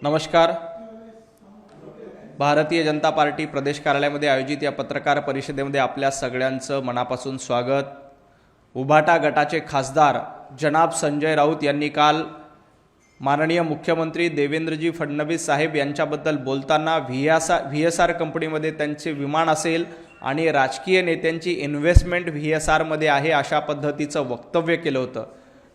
नमस्कार। भारतीय जनता पार्टी प्रदेश कार्यालयामध्ये आयोजित या पत्रकार परिषदेमध्ये आपल्या सगळ्यांचं मनापासून स्वागत। उभाटा गटाचे खासदार जनाब संजय राऊत यांनी काल माननीय मुख्यमंत्री देवेंद्रजी फडणवीस साहेब यांच्याबद्दल बोलताना व्हीएसआर कंपनीमध्ये त्यांचे विमान असेल आणि राजकीय नेत्यांची इन्व्हेस्टमेंट व्हीएसआर मध्ये आहे अशा पद्धतीचं वक्तव्य केलं होतं।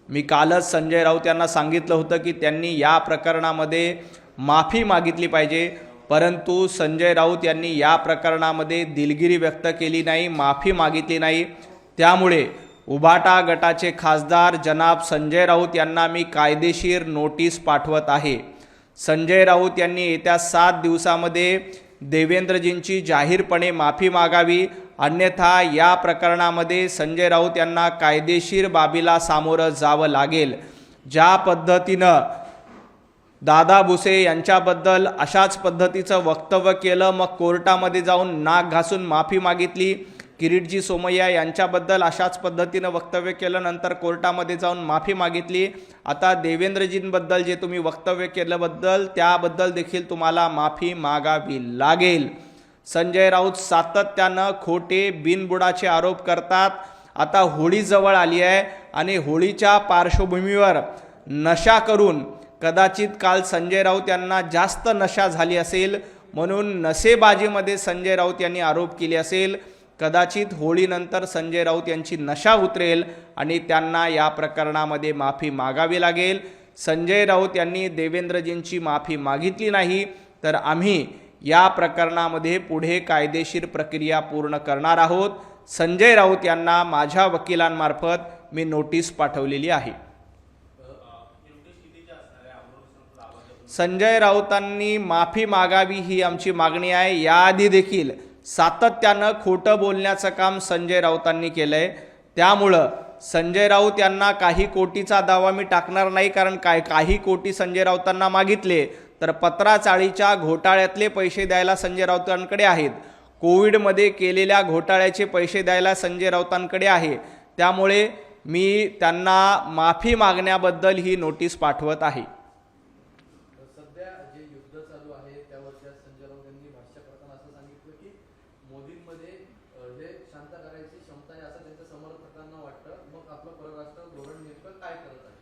मी कालच संजय राऊत यांना सांगितलं होतं की त्यांनी या प्रकरणामध्ये माफी मागितली पाहिजे, परंतु संजय राऊत यांनी या प्रकरणामध्ये दिलगिरी व्यक्त केली नाही, माफी मागितली नाही। त्यामुळे उभाटा गटाचे खासदार जनाब संजय राऊत यांना मी कायदेशीर नोटीस पाठवत आहे। संजय राऊत यांनी येत्या 7 दिवसामध्ये देवेंद्रजींची जाहीरपणे माफी मागावी, अन्यथा या प्रकरणामध्ये संजय राऊत यांना कायदेशीर बाबीला सामोरं जावं लागेल। ज्या पद्धतीनं दादा भुसे यांच्याबद्दल अशाच पद्धतीचं वक्तव्य केलं, मग कोर्टामध्ये जाऊन नाक घासून माफी मागितली, किरीटजी सोमय्या यांच्याबद्दल अशाच पद्धतीनं वक्तव्य केलं, नंतर कोर्टामध्ये जाऊन माफी मागितली। आता देवेंद्रजींबद्दल जे तुम्ही वक्तव्य केल्याबद्दल त्याबद्दल देखील तुम्हाला माफी मागावी लागेल। संजय राऊत सातत्यानं खोटे बिनबुडाचे आरोप करतात। आता होळी जवळ आली आहे आणि होळीच्या पार्श्वभूमीवर नशा करून कदाचित काल संजय राऊत यांना जास्त नशा झाली असेल, म्हणून नशेबाजीमध्ये संजय राऊत यांनी आरोप केले असेल। कदाचित होळीनंतर संजय राऊत यांची नशा उतरेल आणि त्यांना या प्रकरणामध्ये माफी मागावी लागेल। संजय राऊत यांनी देवेंद्रजींची माफी मागितली नाही तर आम्ही या प्रकरणामध्ये पुढे कायदेशीर प्रक्रिया पूर्ण करणार आहोत। संजय राऊत यांना माझ्या वकिलांमार्फत मी नोटीस पाठवलेली आहे। संजय राऊतांनी माफी मागावी ही आमची मागणी आहे। याआधी देखील सातत्यानं खोटं बोलण्याचं काम संजय राऊतांनी केलंय, त्यामुळं संजय राऊत यांना काही कोटीचा दावा मी टाकणार नाही, कारण काही कोटी संजय राऊतांना मागितले तर पत्राचाळीच्या घोटाळ्यातले पैसे द्यायला संजय राऊतांकडे आहेत, कोविडमध्ये केलेल्या घोटाळ्याचे पैसे द्यायला संजय राऊतांकडे आहे। त्यामुळे मी त्यांना माफी मागण्याबद्दल ही नोटीस पाठवत आहे। सध्या जे युद्ध चालू आहे त्यावरच्या संजय राऊत यांनी भाष्य करताना असं सांगितलं की मोदींमध्ये हे शांत करायची क्षमता आहे असं त्यांच्या समर्थकांना वाटतं, मग आपलं परराष्ट्र धोरण नेमकं काय करत आहे?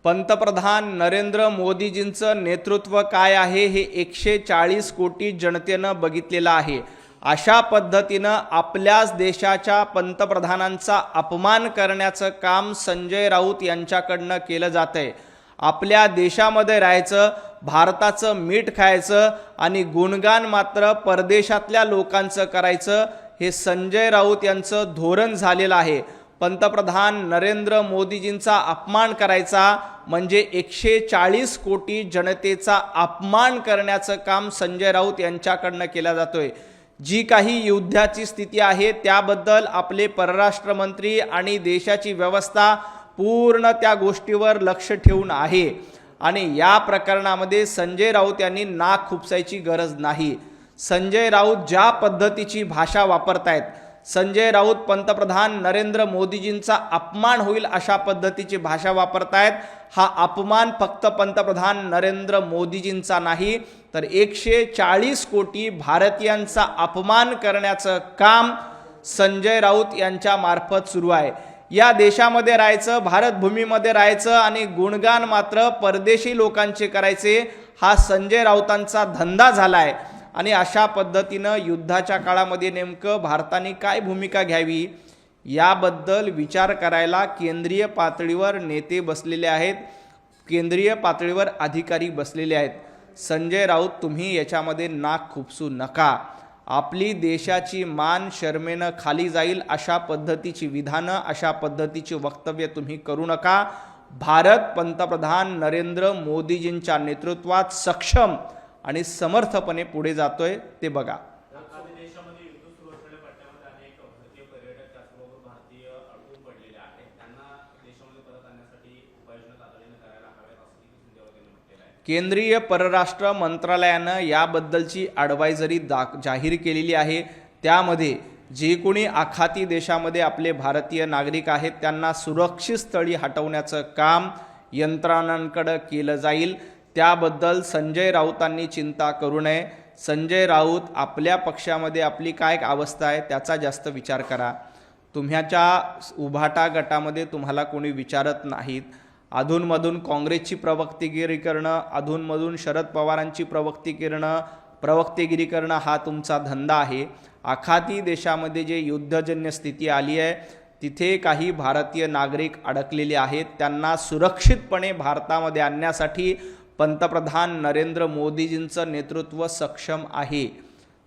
पंतप्रधान नरेंद्र मोदीजींचं नेतृत्व काय आहे हे 140 कोटी जनतेनं बघितलेलं आहे। अशा पद्धतीनं आपल्याच देशाच्या पंतप्रधानांचा अपमान करण्याचं काम संजय राऊत यांच्याकडनं केलं जातंय। आपल्या देशामध्ये राहायचं, भारताचं मीठ खायचं आणि गुणगान मात्र परदेशातल्या लोकांचं करायचं, हे संजय राऊत यांचं धोरण झालेलं आहे। पंतप्रधान नरेंद्र मोदीजींचा अपमान करायचा म्हणजे 140 कोटी जनतेचा अपमान करण्याचं काम संजय राऊत यांच्याकडनं केलं जातोय। जी काही युद्धाची स्थिती आहे त्याबद्दल आपले परराष्ट्र मंत्री आणि देशाची व्यवस्था पूर्ण त्या गोष्टीवर लक्ष ठेवून आहे आणि या प्रकरणामध्ये संजय राऊत यांनी नाक खुपसायची गरज नाही। संजय राऊत ज्या पद्धतीची भाषा वापरतायत, संजय राऊत पंतप्रधान नरेंद्र मोदीजींचा अपमान होईल अशा पद्धतीची भाषा वापरतायत। हा अपमान फक्त पंतप्रधान नरेंद्र मोदीजींचा नाही तर 140 कोटी भारतीयांचा अपमान करण्याचं काम संजय राऊत यांच्या मार्फत सुरू आहे। या देशामध्ये राहायचं, भारतभूमीमध्ये राहायचं आणि गुणगान मात्र परदेशी लोकांचे करायचे, हा संजय राऊतांचा धंदा झालाय। आणि अशा पद्धतीनं युद्धाच्या काळामध्ये नेमकं भारताने काय भूमिका घ्यावी याबद्दल विचार करायला केंद्रीय पातळीवर नेते बसलेले आहेत, केंद्रीय पातळीवर अधिकारी बसलेले आहेत। संजय राऊत तुम्ही याच्यामध्ये नाक खुपसू नका। आपली देशाची मान शर्मेनं खाली जाईल अशा पद्धतीची विधानं, अशा पद्धतीची वक्तव्य तुम्ही करू नका। भारत पंतप्रधान नरेंद्र मोदीजींच्या नेतृत्वात सक्षम आणि समर्थपणे पुढे जातोय, ते बघा। देशामध्ये युद्ध सुरू असलेल्या पट्ट्यामध्ये अनेक भारतीय पर्यटक त्याचबरोबर भारतीय अडकून पडलेले आहेत, त्यांना देशामध्ये परत आणण्यासाठी उपाययोजना तातडीने करायला हव्यात असं संजय राऊत यांनी म्हटलेलं आहे। केंद्रीय परराष्ट्र मंत्रालयानं याबद्दलची ॲडवायझरी जाहीर केलेली आहे। त्यामध्ये जे कोणी आखाती देशामध्ये आपले भारतीय नागरिक आहेत त्यांना सुरक्षित स्थळी हटवण्याचं काम यंत्रणांकडे केलं जाईल। त्याबद्दल संजय राऊतांनी चिंता करू नये. संजय राऊत आपल्या पक्षामध्ये आपली काय अवस्था आहे त्याचा जास्त विचार करा. तुम्ह्याच्या उभाटा गटामध्ये तुम्हाला कोणी विचारत नाहीत. अधूनमधून काँग्रेसची प्रवक्तेगिरी करणं, अधूनमधून शरद पवारांची प्रवक्तेगिरी करणं हा तुमचा धंदा आहे. आखाती देशामध्ये जे युद्धजन्य स्थिती आली आहे तिथे काही भारतीय नागरिक अडकलेले आहेत. त्यांना सुरक्षितपणे भारतामध्ये आणण्यासाठी पंतप्रधान नरेंद्र मोदीजींचं नेतृत्व सक्षम आहे.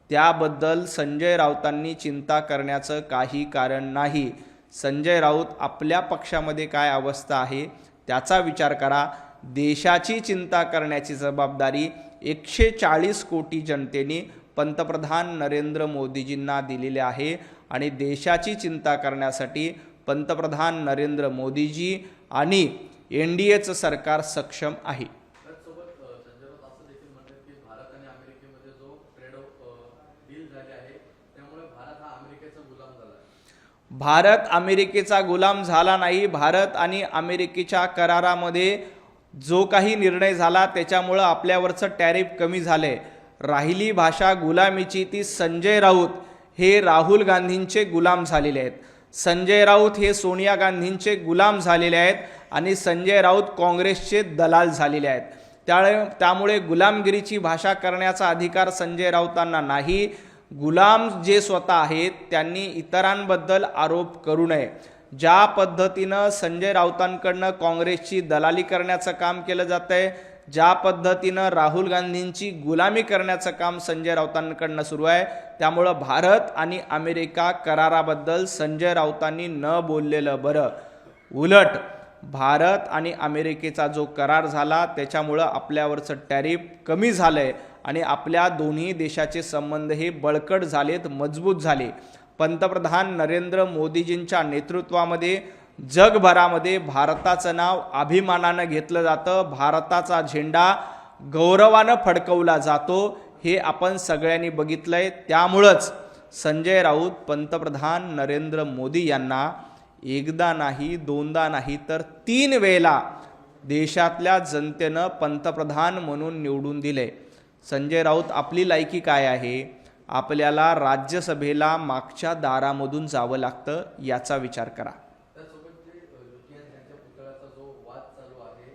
त्याबद्दल संजय राऊतांनी चिंता करण्याचं काही कारण नाही. संजय राऊत आपल्या पक्षामध्ये काय अवस्था आहे त्याचा विचार करा. देशाची चिंता करण्याची जबाबदारी 140 कोटी जनतेने पंतप्रधान नरेंद्र मोदीजींना दिलेले आहे आणि देशाची चिंता करण्यासाठी पंतप्रधान नरेंद्र मोदीजी आणि NDAचं सरकार सक्षम आहे. त्याचसोबत संजय राऊत असं देखील म्हणतात की भारत आणि अमेरिकेमध्ये जो ट्रेड डील झाली आहे त्यामुळे भारत हा अमेरिकेचा गुलाम झाला आहे. भारत अमेरिकेचा गुलाम झाला नाही. भारत आणि अमेरिकेच्या करारामध्ये जो काही निर्णय झाला त्याच्यामुळं आपल्यावरचं टॅरिफ कमी झालंय. राहिली भाषा गुलामीची ती संजय राऊत हे राहुल गांधींचे गुलाम झालेले आहेत. संजय राऊत हे सोनिया गांधींचे गुलाम झालेले आहेत आणि संजय राऊत काँग्रेसचे दलाल झालेले आहेत. त्यामुळे गुलामगिरीची भाषा करण्याचा अधिकार संजय राऊतांना नाही. गुलाम जे स्वतः आहेत त्यांनी इतरांबद्दल आरोप करू नये. ज्या पद्धतीनं संजय राऊतांकडनं काँग्रेसची दलाली करण्याचं काम केलं जातंय, ज्या पद्धतीनं राहुल गांधींची गुलामी करण्याचं काम संजय राऊतांकडनं सुरू आहे, त्यामुळं भारत आणि अमेरिका कराराबद्दल संजय राऊतांनी न बोललेलं बरं. उलट भारत आणि अमेरिकेचा जो करार झाला त्याच्यामुळं आपल्यावरचं टॅरिफ कमी झालंय आणि आपल्या दोन्ही देशाचे संबंध हे बळकट झालेत, मजबूत झाले. पंतप्रधान नरेंद्र मोदीजींच्या नेतृत्वामध्ये जगभरामध्ये भारताचं नाव अभिमानानं घेतलं जातं. भारताचा झेंडा गौरवानं फडकवला जातो. हे आपण सगळ्यांनी बघितलंय. त्यामुळंच संजय राऊत पंतप्रधान नरेंद्र मोदी यांना एकदा नाही, दोनदा नाही तर 3 वेळेला देशातल्या जनतेनं पंतप्रधान म्हणून निवडून दिले. संजय राऊत आपली लायकी काय आहे? आपल्याला राज्यसभेला मागच्या दारामधून जावं लागतं याचा विचार करा. त्यासोबत जे लुटियन यांच्या पुतळ्याचा जो वाद चालू आहे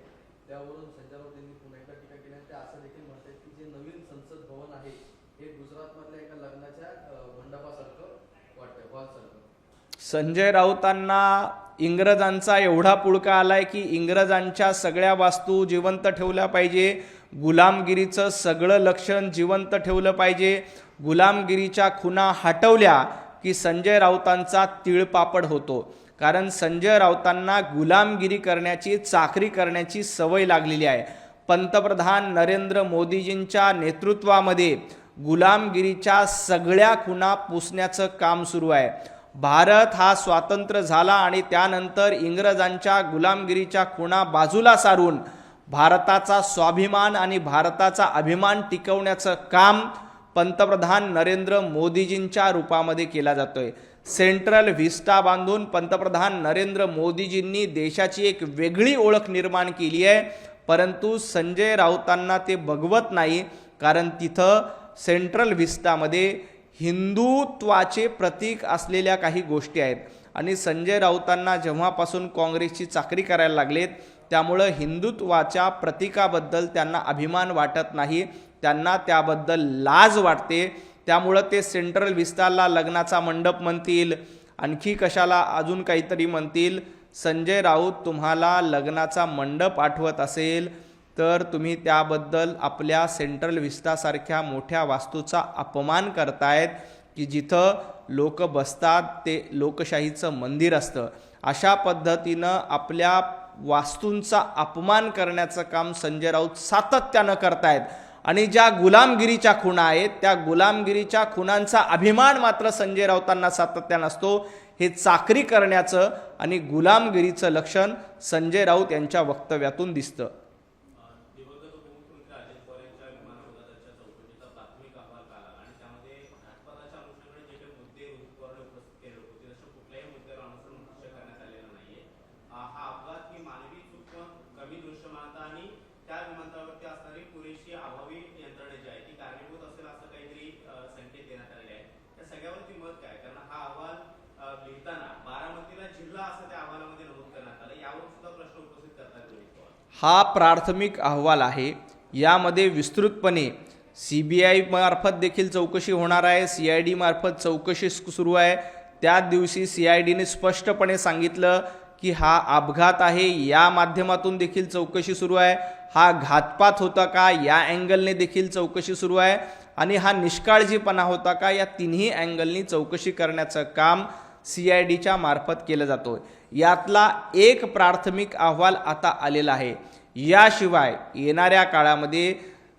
त्यावरून संजय राऊत यांनी पुन्हा एकदा टीका केली. ते असं देखील म्हणतात की जे नवीन संसद भवन आहे हे गुजरातमधल्या एका लग्नाच्या मंडपासारखं वाटतंय, हॉलसारखं. संजय राऊतांना इंग्रजांचा एवढा पुळका आलाय की इंग्रजांच्या सगळ्या वास्तू जिवंत ठेवल्या पाहिजे. गुलामगिरीचं सगळं लक्षण जिवंत ठेवलं पाहिजे. गुलामगिरीच्या खुणा हटवल्या की संजय राऊतांचा तिळपापड होतो. कारण संजय राऊतांना गुलामगिरी करण्याची, चाकरी करण्याची सवय लागलेली आहे. पंतप्रधान नरेंद्र मोदीजींच्या नेतृत्वामध्ये गुलामगिरीच्या सगळ्या खुणा पुसण्याचं काम सुरू आहे. भारत हा स्वातंत्र्य झाला आणि त्यानंतर इंग्रजांच्या गुलामगिरीच्या खुणा बाजूला सारून भारताचा स्वाभिमान आणि भारताचा अभिमान टिकवण्याचं काम पंतप्रधान नरेंद्र मोदीजींच्या रूपामध्ये केला जातोय. सेंट्रल व्हिस्टा बांधून पंतप्रधान नरेंद्र मोदीजींनी देशाची एक वेगळी ओळख निर्माण केली आहे. परंतु संजय राऊतांना ते बघवत नाही, कारण तिथं सेंट्रल व्हिस्टामध्ये हिंदुत्वाचे प्रतीक असलेल्या काही गोष्टी आहेत आणि संजय राऊतांना जेव्हापासून काँग्रेसची चाकरी करायला लागलेत त्यामुळं हिंदुत्वाच्या प्रतीकाबद्दल त्यांना अभिमान वाटत नाही. त्यांना त्याबद्दल लाज वाटते. त्यामुळं ते सेंट्रल व्हिस्टाला लग्नाचा मंडप म्हणतील, आणखी कशाला अजून काहीतरी म्हणतील. संजय राऊत, तुम्हाला लग्नाचा मंडप आठवत असेल तर तुम्ही त्याबद्दल आपल्या सेंट्रल व्हिस्टासारख्या मोठ्या वास्तूचा अपमान करतायत की जिथं लोक बसतात, ते लोकशाहीचं मंदिर असतं. अशा पद्धतीनं आपल्या वास्तूंचा अपमान करण्याचं काम संजय राऊत सातत्यानं करतायत आणि ज्या गुलामगिरीच्या खुणा आहेत त्या गुलामगिरीच्या खुणांचा अभिमान मात्र संजय राऊतांना सातत्यानं असतो. हे चाकरी करण्याचं आणि गुलामगिरीचं लक्षण संजय राऊत यांच्या वक्तव्यातून दिसतं. दिवंगत उपमुख्यमंत्री अजित पवार यांच्या विमान अपघाताच्या चौकशीचा प्राथमिक अहवाल काढला आणि त्यामध्ये घातपाताच्या अनुषंगाने जे काही मुद्दे रोहित पवारने उपस्थित केले होते तशा कुठल्याही मुद्द्यावर अनुसरून भाष्य करण्यात आलेलं नाहीये. हा अपघात ही मानवी चूक, कमी दृश्यमानता आणि त्या विमानतळावरती असणारे हा प्राथमिक अहवाल आहे. यामध्ये विस्तृतपणे CBI मार्फत देखील चौकशी होणार आहे, CID मार्फत चौकशी सुरू आहे. त्याच दिवशी CIDने स्पष्टपणे सांगितलं की हा अपघात आहे, या माध्यमातून देखील चौकशी सुरू आहे. हा घातपात होता का, या अँगलने देखील चौकशी सुरू आहे. आणि हा निष्काळजीपणा होता का, या तिन्ही अँगलनी चौकशी करण्याचं काम CIDच्या मार्फत केलं जातं. यातला एक प्राथमिक अहवाल आता आलेला आहे. याशिवाय येणाऱ्या काळामध्ये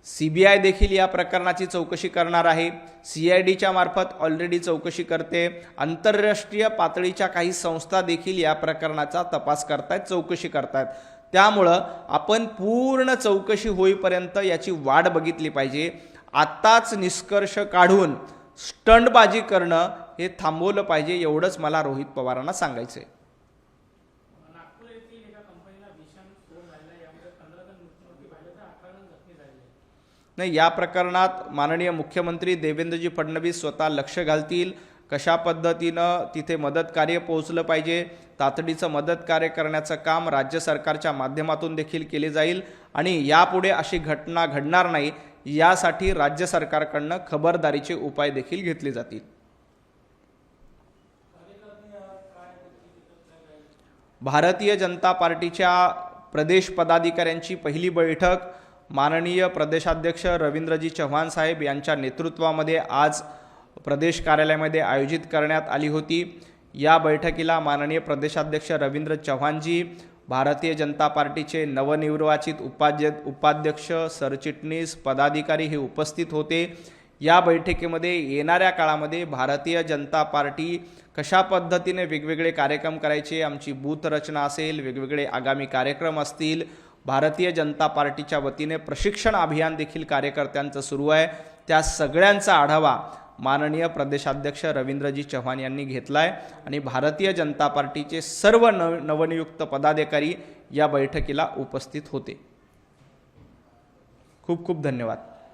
CBI देखील या प्रकरणाची चौकशी करणार आहे. CIDच्या मार्फत ऑलरेडी चौकशी करते. आंतरराष्ट्रीय पातळीच्या काही संस्था देखील या प्रकरणाचा तपास करतायत, चौकशी करतायत. त्यामुळं आपण पूर्ण चौकशी होईपर्यंत याची वाट बघितली पाहिजे. आत्ताच निष्कर्ष काढून स्टंटबाजी करणं हे थांबवलं पाहिजे, एवढंच मला रोहित पवारांना सांगायचं आहे. नागपूर येथील एका कंपनीला भीषण स्फोट झाला, यामध्ये 15 जण मृत्युमुखी झाले तर 18 जण जखमी झाले. नाही, या प्रकरणात माननीय मुख्यमंत्री देवेंद्रजी फडणवीस स्वतः लक्ष घालतील. कशा पद्धतीनं तिथे मदत कार्य पोहोचलं पाहिजे, तातडीचं मदत कार्य करण्याचं काम राज्य सरकारच्या माध्यमातून देखील केले जाईल. आणि यापुढे अशी घटना घडणार नाही यासाठी राज्य सरकारकडनं खबरदारीचे उपाय देखील घेतले जातील. भारतीय जनता पार्टीच्या प्रदेश पदाधिकाऱ्यांची पहिली बैठक माननीय प्रदेशाध्यक्ष रवींद्रजी चव्हाण साहेब यांच्या नेतृत्वामध्ये आज प्रदेश कार्यालयामध्ये आयोजित करण्यात आली होती. या बैठकीला माननीय प्रदेशाध्यक्ष रवींद्र चव्हाणजी, भारतीय जनता पार्टीचे नवनिर्वाचित उपाध्यक्ष, सरचिटणीस, पदाधिकारी हे उपस्थित होते. या बैठकीमध्ये येणाऱ्या काळामध्ये भारतीय जनता पार्टी कशा पद्धतीने वेगवेगळे कार्यक्रम करायचे, आमची बूथ रचना असेल, वेगवेगळे आगामी कार्यक्रम असतील, भारतीय जनता पार्टीच्या वतीने प्रशिक्षण अभियान देखील कार्यकर्त्यांचं सुरू आहे, त्या सगळ्यांचा आढावा माननीय प्रदेशाध्यक्ष रवींद्रजी चव्हाण यांनी घेतलाय. आणि भारतीय जनता पार्टीचे सर्व नवनियुक्त पदाधिकारी या बैठकीला उपस्थित होते. खूप खूप धन्यवाद.